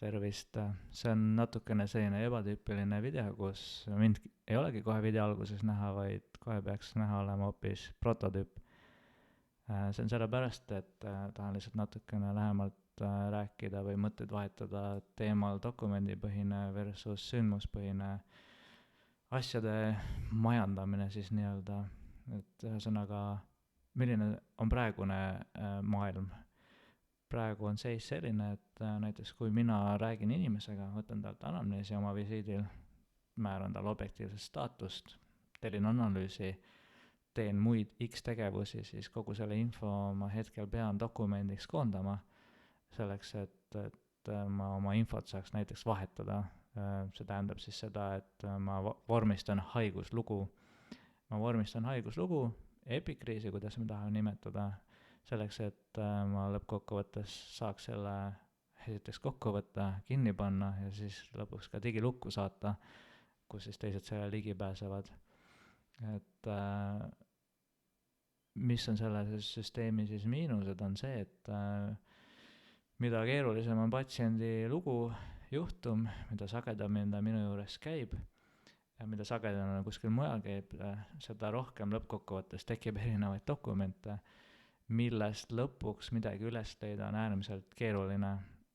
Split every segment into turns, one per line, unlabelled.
tervist. See on natukene selline ebatüüpiline video, kus mind ei olegi kohe video alguses näha, vaid kohe peaks näha olema hoopis prototüüp. See on sellepärast, et tahan lihtsalt natukene lähemalt rääkida või mõtteid vahetada teemal dokumendipõhine versus sündmuspõhine asjade majandamine siis nii-öelda. Et ühesõnaga, milline on praegune maailm? Praegu on seis selline, et näiteks kui mina räägin inimesega, võtan talt anamneesi oma visiidil, määran tal objektiivset staatust, tellin analüüsi, teen muid X tegevusi, siis kogu selle info ma hetkel pean dokumendiks koondama, selleks, et ma oma infot saaks näiteks vahetada. See tähendab siis seda, et ma vormistan haiguslugu. Ma vormistan haiguslugu, epikriisi, kuidas me tahame nimetada, selleks, et ma lõppkokkuvõttes saaks selle esiteks kokku võtta, kinni panna ja siis lõpuks ka digilukku saata, kus siis teised selle ligi pääsevad. Et mis on selle süsteemi siis miinused, on see, et mida keerulisem on patsiendi lugu, juhtum, mida sagedamini ta minu juures käib, ja mida sagedamini kuskil mujal käib, seda rohkem lõppkokkuvõttes tekib erinevaid dokumente, millest lõpuks midagi üles leida on äärmiselt keeruline.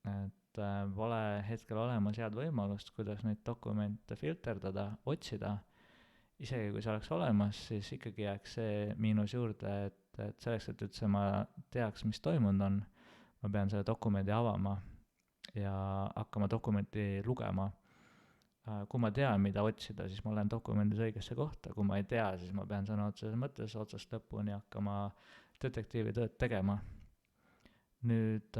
Et pole hetkel olemas head võimalust, kuidas neid dokumente filterdada, otsida. Isegi kui see oleks olemas, siis ikkagi jääks see miinus juurde, et selleks, et üldse ma teaks, mis toimunud on, ma pean selle dokumendi avama ja hakkama dokumenti lugema. Kui ma tean, mida otsida, siis ma olen dokumendis õigesse kohta. Kui ma ei tea, siis ma pean sõna otseses mõttes otsast lõpuni hakkama detektiivi tööd tegema. Nüüd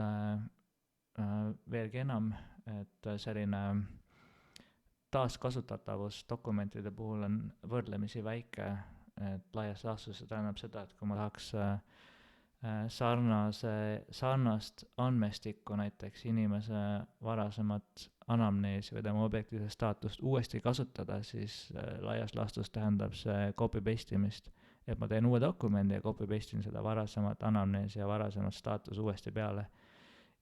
veelgi enam, et selline taaskasutatavus dokumentide puhul on võrdlemisi väike, et laias laastus see tähendab seda, et kui ma tahaks sarnast andmestikku, näiteks inimese varasemat anamneesi või tema objektiivset staatust uuesti kasutada, siis laias laastus tähendab see copy-paste imist, et ma teen uue dokumendi ja copy-paste'in seda varasemat anamneesi ja varasemat staatus uuesti peale.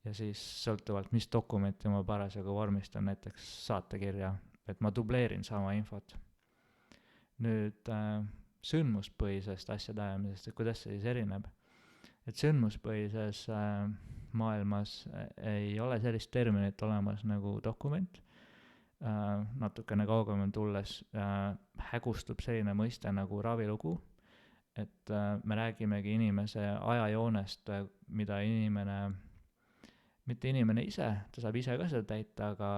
Ja siis sõltuvalt, mis dokumenti ma parasjagu vormistan, näiteks saatekirja, et ma dubleerin sama infot. Nüüd sündmuspõhisest asjade ajamisest, et kuidas see siis erineb. Et sündmuspõhises maailmas ei ole sellist terminit olemas nagu dokument. Natukene kaugemale tulles hägustub selline mõiste nagu ravilugu, et me räägimegi inimese ajajoonest, mida mitte inimene ise, ta saab ise ka seda täita, aga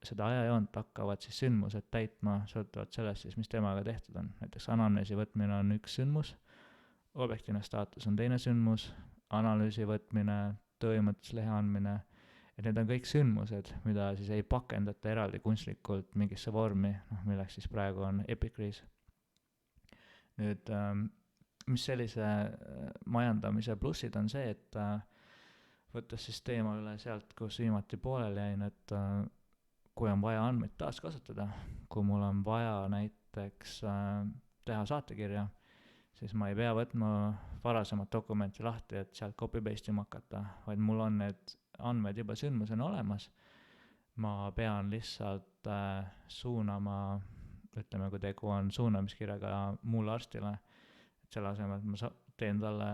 seda ajajoont hakkavad siis sündmused täitma, sõltuvalt sellest siis, mis temaga tehtud on. Näiteks anamneesi võtmine on üks sündmus, objektiivne staatus on teine sündmus, analüüsi võtmine, tõemõtluslehe andmine, et need on kõik sündmused, mida siis ei pakendata eraldi kunstlikult mingisse vormi, milleks siis praegu on epikriis. Nüüd, mis sellise majandamise plussid on see, et võttes siis teema üle sealt, kus viimati pooleli jäin, et kui on vaja andmeid taaskasutada, kui mul on vaja näiteks teha saatekirja, siis ma ei pea võtma varasemat dokumenti lahti, et sealt copy-paste ima hakata, vaid mul on need andmed juba sündmusena olemas. Ma pean lihtsalt suunama, ütleme, kui tegu on suunamiskirjaga mulle arstile, et selle asemel, et ma teen talle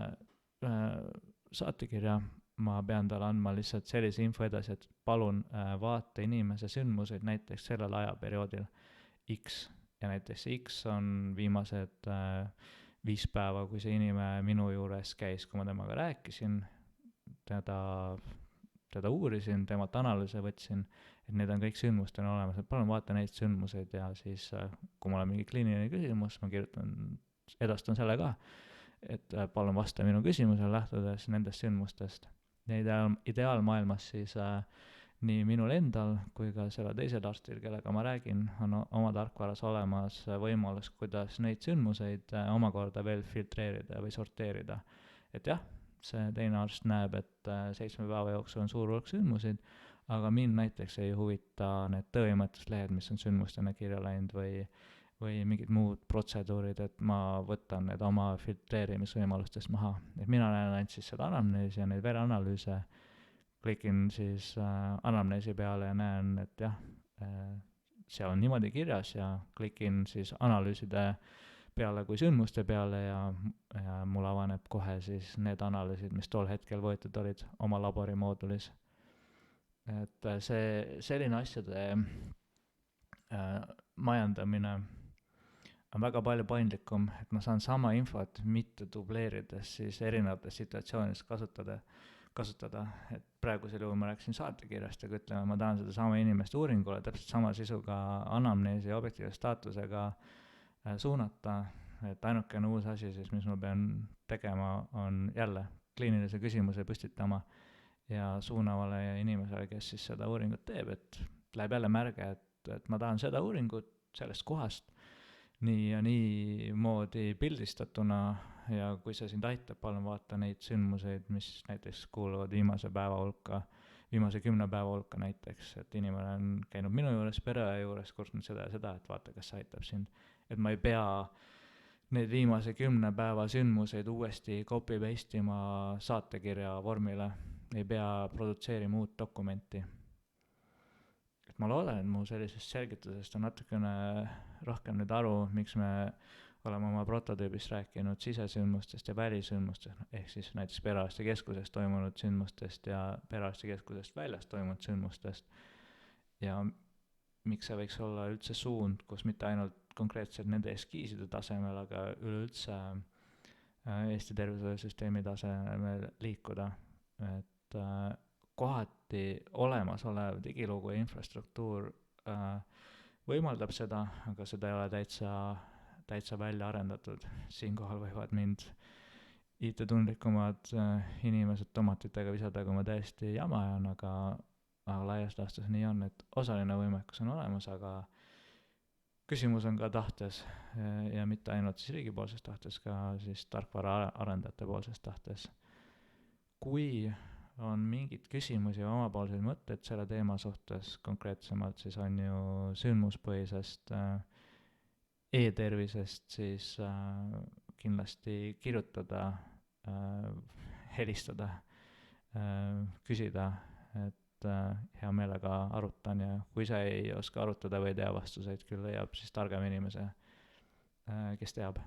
saatekirja, ma pean talle andma lihtsalt sellise info edasi, et palun vaata inimese sündmuseid näiteks sellel ajaperioodil X. Ja näiteks X on viimased 5 päeva, kui see inimene minu juures käis, kui ma temaga rääkisin, teda uurisin, temalt analüüse võtsin, et need on kõik sündmustena olemas, et palun vaata neid sündmuseid ja siis, kui mul on mingi kliiniline küsimus, ma edastan selle ka, et palun vasta minu küsimusele lähtudes nendest sündmustest. Ja ideaalmaailmas siis nii minul endal kui ka selle teisel arstil, kellega ma räägin, on oma tarkvaras olemas võimalus, kuidas neid sündmuseid omakorda veel filtreerida või sorteerida. Et jah, see teine arst näeb, et 7 päeva jooksul on suur hulk sündmuseid, aga mind näiteks ei huvita need tõemõtluslehed, mis on sündmustena kirja läinud või mingid muud protseduurid, et ma võtan need oma filtreerimisvõimalustest maha. Et mina näen ainult siis seda anamneesi ja neid vereanalüüse, klikin siis anamneesi peale ja näen, et jah, seal on niimoodi kirjas ja klikin siis analüüside peale kui sündmuste peale ja mul avaneb kohe siis need analüüsid, mis tol hetkel võetud olid oma laborimoodulis. Et selline asjade majandamine on väga palju paindlikum, et ma saan sama infot mitte dubleerides siis erinevates situatsioonides kasutada, et praegusel juhul ma rääkisin saatekirjast, aga ütleme, ma tahan seda sama inimest uuringule täpselt sama sisuga anamneesi ja objektiivse staatusega suunata, et ainukene uus asi siis, mis ma pean tegema, on jälle kliinilise küsimuse püstitama ja suunavale inimesele, kes siis seda uuringut teeb, et läheb jälle märge, et ma tahan seda uuringut sellest kohast nii ja nii moodi pildistatuna ja kui see sind aitab, palun vaata neid sündmuseid, mis näiteks kuuluvad viimase 10 päeva hulka näiteks, et inimene on käinud minu juures, pereõe juures, kurtnud seda ja seda, et vaata, kas see aitab sind. Et ma ei pea neid viimase 10 päeva sündmuseid uuesti copy-paste ima saatekirja vormile, ei pea produtseerima uut dokumenti. Et ma loodan, et mu sellisest selgitusest on natukene rohkem nüüd aru, miks me oleme oma prototüübis rääkinud sisesündmustest ja välisündmustest, ehk siis näiteks perearstikeskuses toimunud sündmustest ja perearstikeskusest väljas toimunud sündmustest ja miks see võiks olla üldse suund, kus mitte ainult konkreetselt nende eskiiside tasemel, aga üleüldse Eesti tervishoiusüsteemi tasemel liikuda, et kohati olemasolev digilugu ja infrastruktuur võimaldab seda, aga seda ei ole täitsa välja arendatud. Siinkohal võivad mind IT-tundlikumad inimesed tomatitega visada, kui ma täiesti jama ajan, aga laias laastus nii on, et osaline võimekus on olemas, aga küsimus on ka tahtes ja mitte ainult siis riigipoolses tahtes, ka siis tarkvara arendajate poolses tahtes. Kui on mingid küsimusi ja omapoolseid mõtteid selle teema suhtes, konkreetsemalt siis on ju sündmuspõhisest e-tervisest, siis kindlasti kirjutada, helistada, küsida, et hea meelega arutan ja kui sa ei oska arutada või ei tea vastuseid, küll leiab siis targem inimese, kes teab.